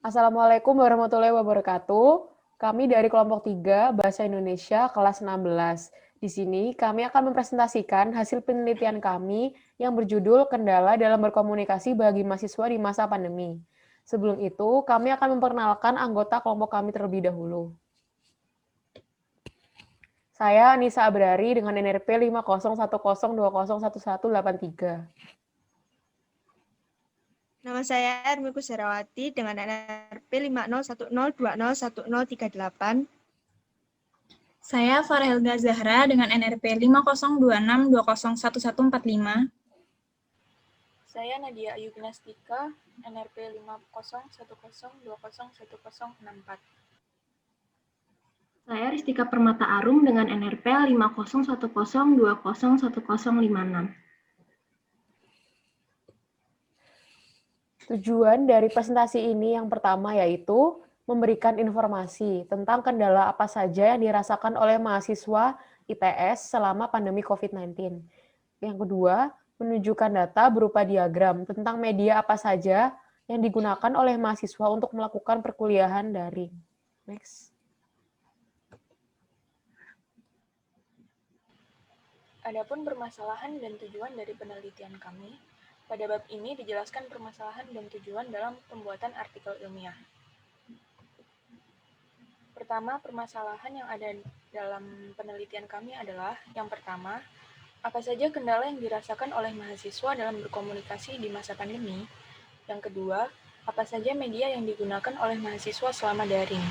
Assalamualaikum warahmatullahi wabarakatuh. Kami dari kelompok 3 Bahasa Indonesia kelas 16. Di sini kami akan mempresentasikan hasil penelitian kami yang berjudul Kendala dalam berkomunikasi bagi mahasiswa di masa pandemi. Sebelum itu, kami akan memperkenalkan anggota kelompok kami terlebih dahulu. Saya Anissa Abrari dengan NRP 50102011183. Nama saya Ermi Kusherawati dengan NRP 50102011038. Saya Farhelga Zahra dengan NRP 50262011145. Saya Nadia Ayu Ginastika, NRP 50102011064. Saya Ristika Permata Arum dengan NRP 50102011056. Tujuan dari presentasi ini yang pertama yaitu memberikan informasi tentang kendala apa saja yang dirasakan oleh mahasiswa ITS selama pandemi COVID-19. Yang kedua, menunjukkan data berupa diagram tentang media apa saja yang digunakan oleh mahasiswa untuk melakukan perkuliahan daring. Next. Adapun permasalahan dan tujuan dari penelitian kami, pada bab ini dijelaskan permasalahan dan tujuan dalam pembuatan artikel ilmiah. Pertama, permasalahan yang ada dalam penelitian kami adalah, yang pertama, apa saja kendala yang dirasakan oleh mahasiswa dalam berkomunikasi di masa pandemi? Yang kedua, apa saja media yang digunakan oleh mahasiswa selama daring?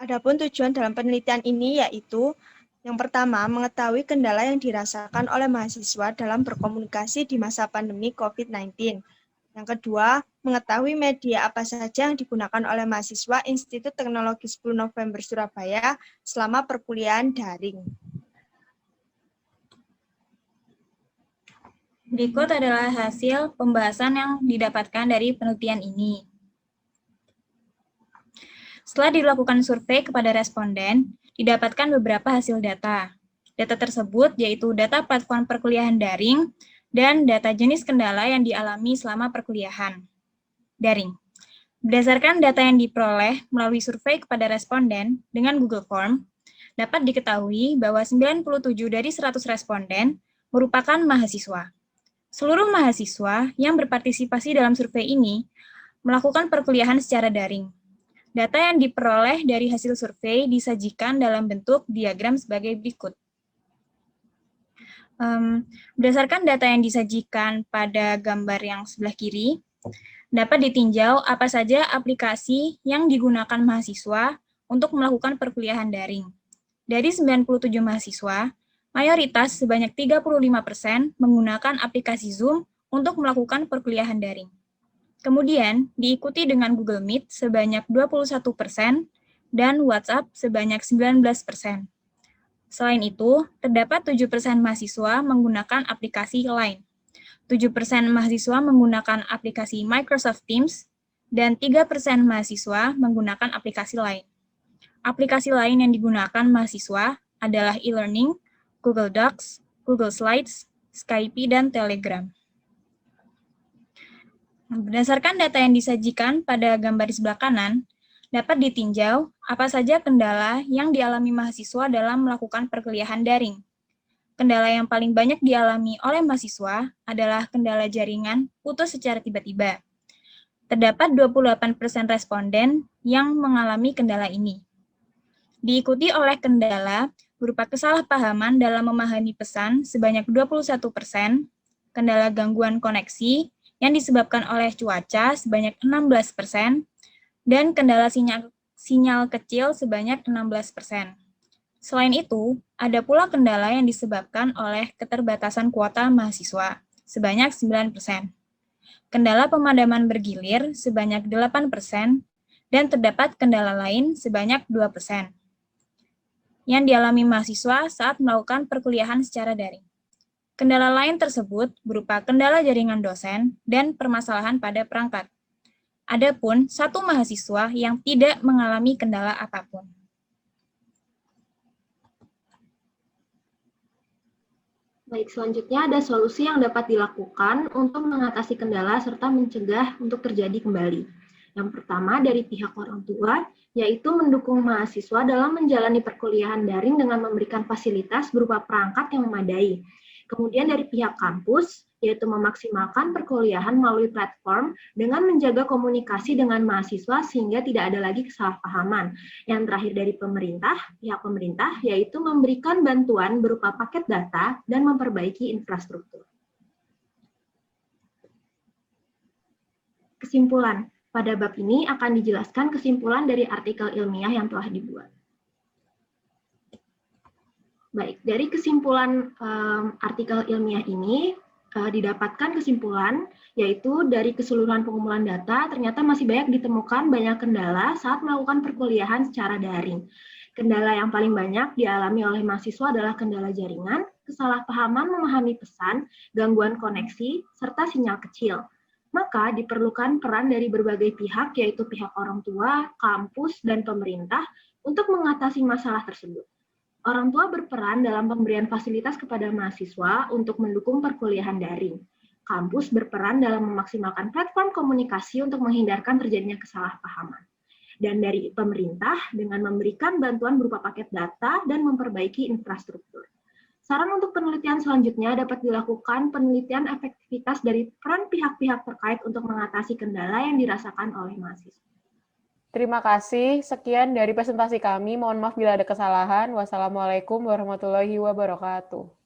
Adapun tujuan dalam penelitian ini yaitu yang pertama, mengetahui kendala yang dirasakan oleh mahasiswa dalam berkomunikasi di masa pandemi COVID-19. Yang kedua, mengetahui media apa saja yang digunakan oleh mahasiswa Institut Teknologi 10 November Surabaya selama perkuliahan daring. Berikut adalah hasil pembahasan yang didapatkan dari penelitian ini. Setelah dilakukan survei kepada responden, didapatkan beberapa hasil data. Data tersebut yaitu data platform perkuliahan daring dan data jenis kendala yang dialami selama perkuliahan daring. Berdasarkan data yang diperoleh melalui survei kepada responden dengan Google Form, dapat diketahui bahwa 97 dari 100 responden merupakan mahasiswa. Seluruh mahasiswa yang berpartisipasi dalam survei ini melakukan perkuliahan secara daring. Data yang diperoleh dari hasil survei disajikan dalam bentuk diagram sebagai berikut. Berdasarkan data yang disajikan pada gambar yang sebelah kiri, dapat ditinjau apa saja aplikasi yang digunakan mahasiswa untuk melakukan perkuliahan daring. Dari 97 mahasiswa, mayoritas sebanyak 35% menggunakan aplikasi Zoom untuk melakukan perkuliahan daring. Kemudian, diikuti dengan Google Meet sebanyak 21% dan WhatsApp sebanyak 19%. Selain itu, terdapat 7% mahasiswa menggunakan aplikasi Line, 7% mahasiswa menggunakan aplikasi Microsoft Teams, dan 3% mahasiswa menggunakan aplikasi lain. Aplikasi lain yang digunakan mahasiswa adalah e-learning, Google Docs, Google Slides, Skype, dan Telegram. Berdasarkan data yang disajikan pada gambar di sebelah kanan, dapat ditinjau apa saja kendala yang dialami mahasiswa dalam melakukan perkuliahan daring. Kendala yang paling banyak dialami oleh mahasiswa adalah kendala jaringan putus secara tiba-tiba. Terdapat 28% responden yang mengalami kendala ini. Diikuti oleh kendala berupa kesalahpahaman dalam memahami pesan sebanyak 21%, kendala gangguan koneksi yang disebabkan oleh cuaca sebanyak 16%, dan kendala sinyal kecil sebanyak 16%. Selain itu, ada pula kendala yang disebabkan oleh keterbatasan kuota mahasiswa sebanyak 9%, kendala pemadaman bergilir sebanyak 8%, dan terdapat kendala lain sebanyak 2% yang dialami mahasiswa saat melakukan perkuliahan secara daring. Kendala lain tersebut berupa kendala jaringan dosen dan permasalahan pada perangkat. Adapun satu mahasiswa yang tidak mengalami kendala apapun. Baik, selanjutnya ada solusi yang dapat dilakukan untuk mengatasi kendala serta mencegah untuk terjadi kembali. Yang pertama dari pihak orang tua, yaitu mendukung mahasiswa dalam menjalani perkuliahan daring dengan memberikan fasilitas berupa perangkat yang memadai. Kemudian dari pihak kampus, yaitu memaksimalkan perkuliahan melalui platform dengan menjaga komunikasi dengan mahasiswa sehingga tidak ada lagi kesalahpahaman. Yang terakhir dari pihak pemerintah, yaitu memberikan bantuan berupa paket data dan memperbaiki infrastruktur. Kesimpulan. Pada bab ini akan dijelaskan kesimpulan dari artikel ilmiah yang telah dibuat. Baik, dari kesimpulan artikel ilmiah ini didapatkan kesimpulan, yaitu dari keseluruhan pengumpulan data, ternyata masih banyak ditemukan banyak kendala saat melakukan perkuliahan secara daring. Kendala yang paling banyak dialami oleh mahasiswa adalah kendala jaringan, kesalahpahaman memahami pesan, gangguan koneksi, serta sinyal kecil. Maka diperlukan peran dari berbagai pihak, yaitu pihak orang tua, kampus, dan pemerintah untuk mengatasi masalah tersebut. Orang tua berperan dalam pemberian fasilitas kepada mahasiswa untuk mendukung perkuliahan daring. Kampus berperan dalam memaksimalkan platform komunikasi untuk menghindarkan terjadinya kesalahpahaman. Dan dari pemerintah dengan memberikan bantuan berupa paket data dan memperbaiki infrastruktur. Saran untuk penelitian selanjutnya dapat dilakukan penelitian efektivitas dari peran pihak-pihak terkait untuk mengatasi kendala yang dirasakan oleh mahasiswa. Terima kasih. Sekian dari presentasi kami. Mohon maaf bila ada kesalahan. Wassalamualaikum warahmatullahi wabarakatuh.